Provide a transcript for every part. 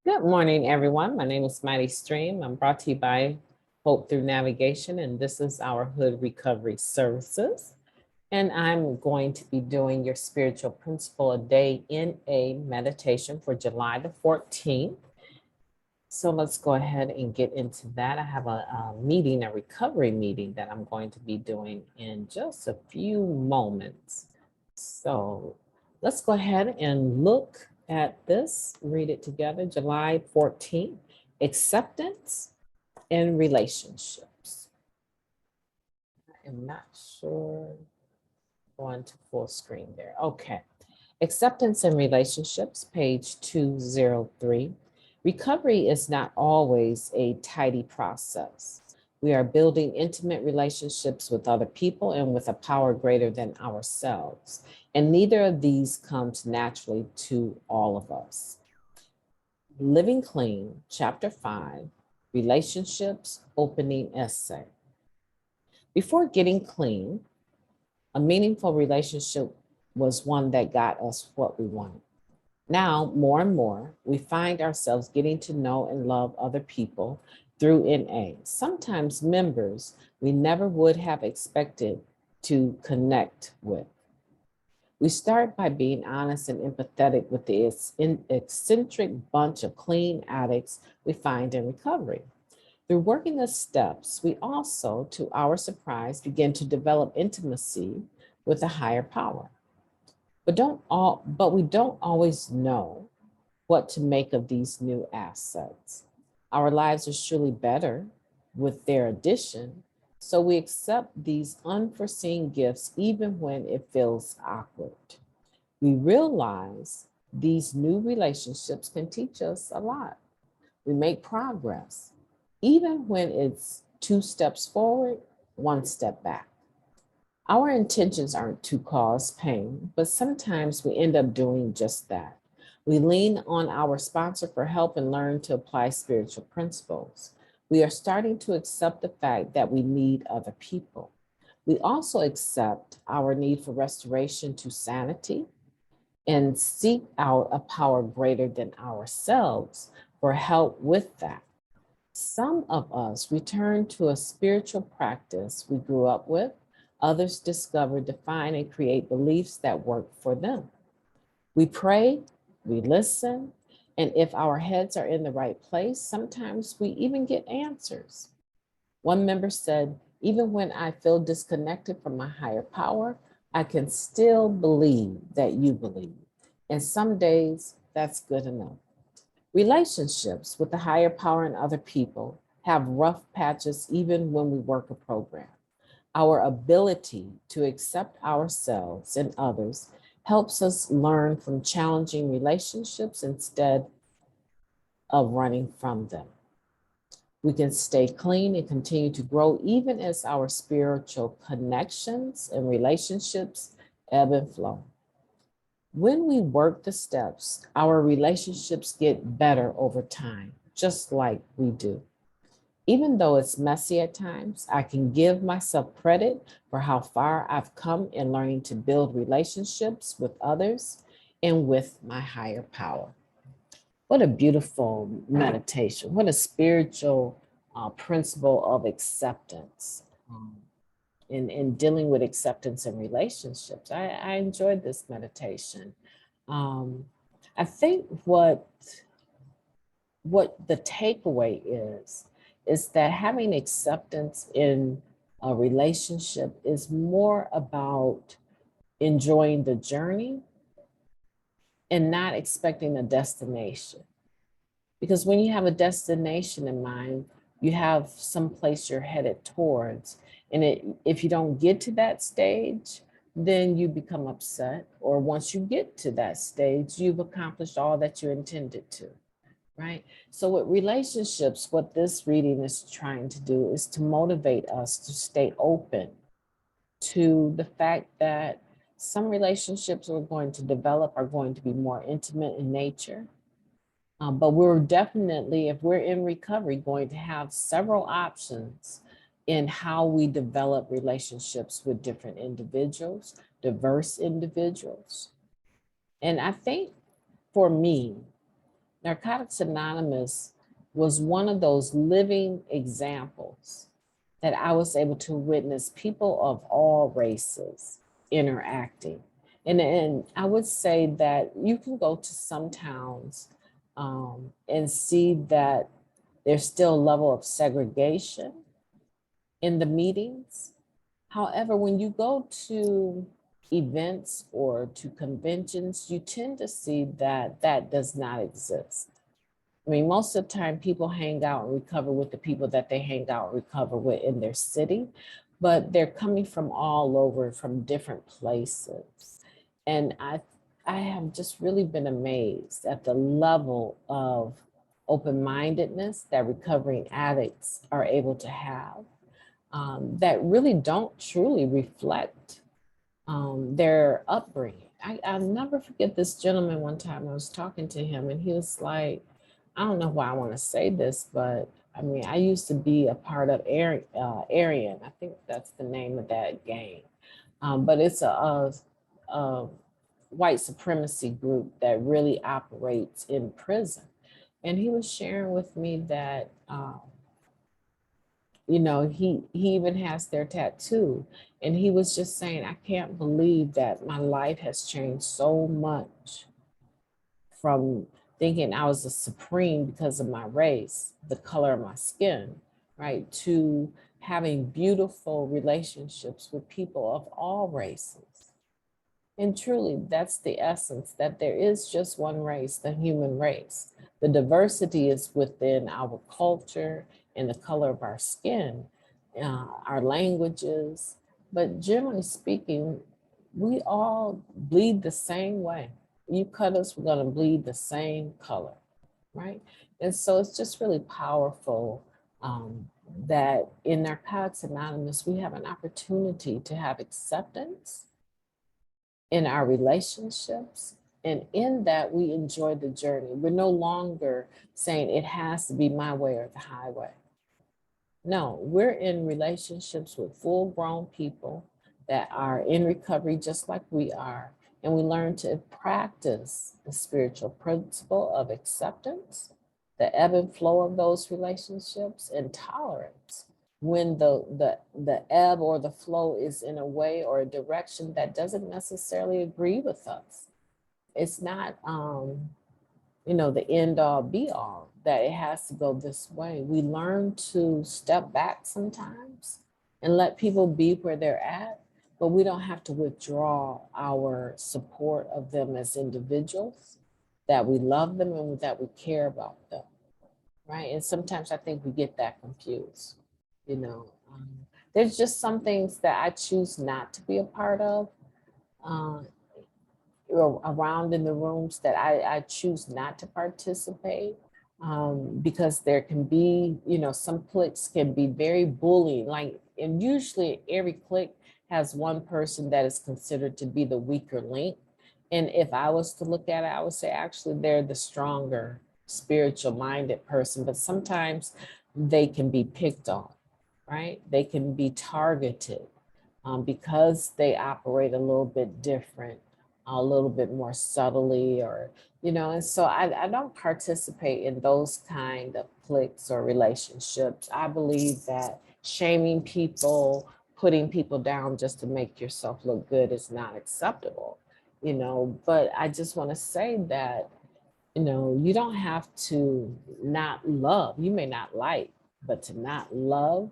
Good morning, everyone. My name is Mighty Stream. I'm brought to you by Hope Through Navigation, and this is our Hood Recovery Services. And I'm going to be doing your spiritual principle a day in a meditation for July the 14th. So let's go ahead and get into that. I have a meeting, a recovery meeting that I'm going to be doing in just a few moments. So let's go ahead and look at this, read it together. July 14th, acceptance and relationships. I am not sure, going to full screen there. Okay, acceptance and relationships, page 203. Recovery is not always a tidy process. We are building intimate relationships with other people and with a power greater than ourselves. And neither of these comes naturally to all of us. Living Clean, Chapter 5, Relationships, Opening Essay. Before getting clean, a meaningful relationship was one that got us what we wanted. Now, more and more, we find ourselves getting to know and love other people through NA, sometimes members we never would have expected to connect with. We start by being honest and empathetic with the eccentric bunch of clean addicts we find in recovery. Through working the steps, we also, to our surprise, begin to develop intimacy with a higher power. But we don't always know what to make of these new assets. Our lives are surely better with their addition, so we accept these unforeseen gifts even when it feels awkward. We realize these new relationships can teach us a lot. We make progress, even when it's 2 steps forward, 1 step back. Our intentions aren't to cause pain, but sometimes we end up doing just that. We lean on our sponsor for help and learn to apply spiritual principles. We are starting to accept the fact that we need other people. We also accept our need for restoration to sanity and seek out a power greater than ourselves for help with that. Some of us return to a spiritual practice we grew up with. Others discover, define, and create beliefs that work for them. We pray, we listen, and if our heads are in the right place, sometimes we even get answers. One member said, even when I feel disconnected from my higher power, I can still believe that you believe. And some days that's good enough. Relationships with the higher power and other people have rough patches even when we work a program. Our ability to accept ourselves and others helps us learn from challenging relationships instead of running from them. We can stay clean and continue to grow even as our spiritual connections and relationships ebb and flow. When we work the steps, our relationships get better over time, just like we do. Even though it's messy at times, I can give myself credit for how far I've come in learning to build relationships with others and with my higher power. What a beautiful meditation. What a spiritual principle of acceptance in dealing with acceptance in relationships. I enjoyed this meditation. I think what the takeaway is that having acceptance in a relationship is more about enjoying the journey and not expecting a destination. Because when you have a destination in mind, you have some place you're headed towards. And if you don't get to that stage, then you become upset. Or once you get to that stage, you've accomplished all that you intended to. Right? So with relationships, what this reading is trying to do is to motivate us to stay open to the fact that some relationships we're going to develop are going to be more intimate in nature. But we're definitely, if we're in recovery, going to have several options in how we develop relationships with different individuals, diverse individuals. And I think for me, Narcotics Anonymous was one of those living examples that I was able to witness people of all races interacting. And I would say that you can go to some towns and see that there's still a level of segregation in the meetings. However, when you go to events or to conventions, you tend to see that that does not exist. I mean, most of the time people hang out and recover with the people that they hang out and recover with in their city, but they're coming from all over, from different places. And I have just really been amazed at the level of open-mindedness that recovering addicts are able to have, that really don't truly reflect their upbringing. I'll never forget this gentleman one time. I was talking to him and he was like, I don't know why I want to say this, but I mean, I used to be a part of Aryan. I think that's the name of that gang. But it's a white supremacy group that really operates in prison. And he was sharing with me that, you know, he even has their tattoo. And he was just saying, I can't believe that my life has changed so much from thinking I was a supreme because of my race, the color of my skin, right, to having beautiful relationships with people of all races. And truly, that's the essence, that there is just one race, the human race. The diversity is within our culture and the color of our skin, our languages. But generally speaking, we all bleed the same way. You cut us, we're going to bleed the same color, right? And so it's just really powerful that in Narcotics Anonymous, we have an opportunity to have acceptance in our relationships. And in that, we enjoy the journey. We're no longer saying it has to be my way or the highway. No, we're in relationships with full grown people that are in recovery just like we are. And we learn to practice the spiritual principle of acceptance, the ebb and flow of those relationships, and tolerance when the ebb or the flow is in a way or a direction that doesn't necessarily agree with us. It's not, you know, the end all be all, that it has to go this way. We learn to step back sometimes and let people be where they're at, but we don't have to withdraw our support of them as individuals, that we love them and that we care about them, right? And sometimes I think we get that confused, you know. There's just some things that I choose not to be a part of, around in the rooms that I choose not to participate, because there can be, you know, some cliques can be very bullying, like, and usually every clique has one person that is considered to be the weaker link. And if I was to look at it, I would say actually they're the stronger spiritual minded person, but sometimes they can be picked on, right? They can be targeted because they operate a little bit different, a little bit more subtly, or, you know, and so I don't participate in those kind of cliques or relationships. I believe that shaming people, putting people down just to make yourself look good is not acceptable, you know. But I just want to say that, you know, you don't have to not love. You may not like, but to not love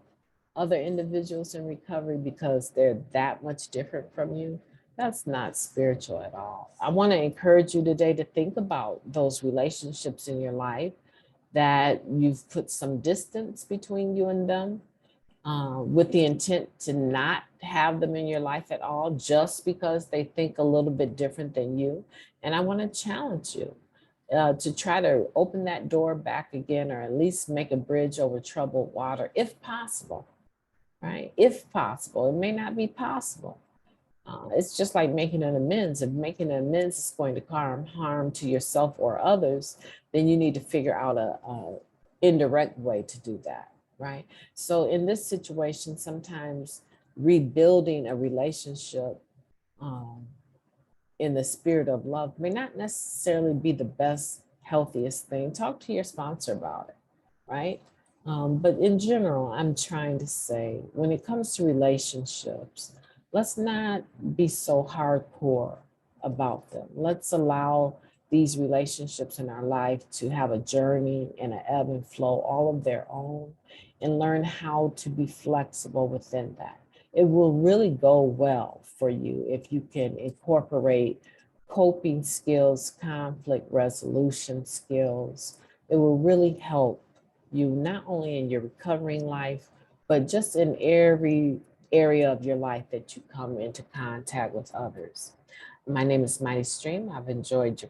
other individuals in recovery because they're that much different from you, that's not spiritual at all. I want to encourage you today to think about those relationships in your life that you've put some distance between you and them, with the intent to not have them in your life at all just because they think a little bit different than you. And I want to challenge you to try to open that door back again, or at least make a bridge over troubled water if possible, right? If possible. It may not be possible. It's just like making an amends. If making an amends is going to harm to yourself or others, then you need to figure out a indirect way to do that, right? So in this situation, sometimes rebuilding a relationship in the spirit of love may not necessarily be the best healthiest thing. Talk to your sponsor about it, right? But in general, I'm trying to say when it comes to relationships, let's not be so hardcore about them. Let's allow these relationships in our life to have a journey and an ebb and flow all of their own, and learn how to be flexible within that. It will really go well for you if you can incorporate coping skills, conflict resolution skills. It will really help you not only in your recovering life, but just in every area of your life that you come into contact with others. My name is Mighty Stream. I've enjoyed your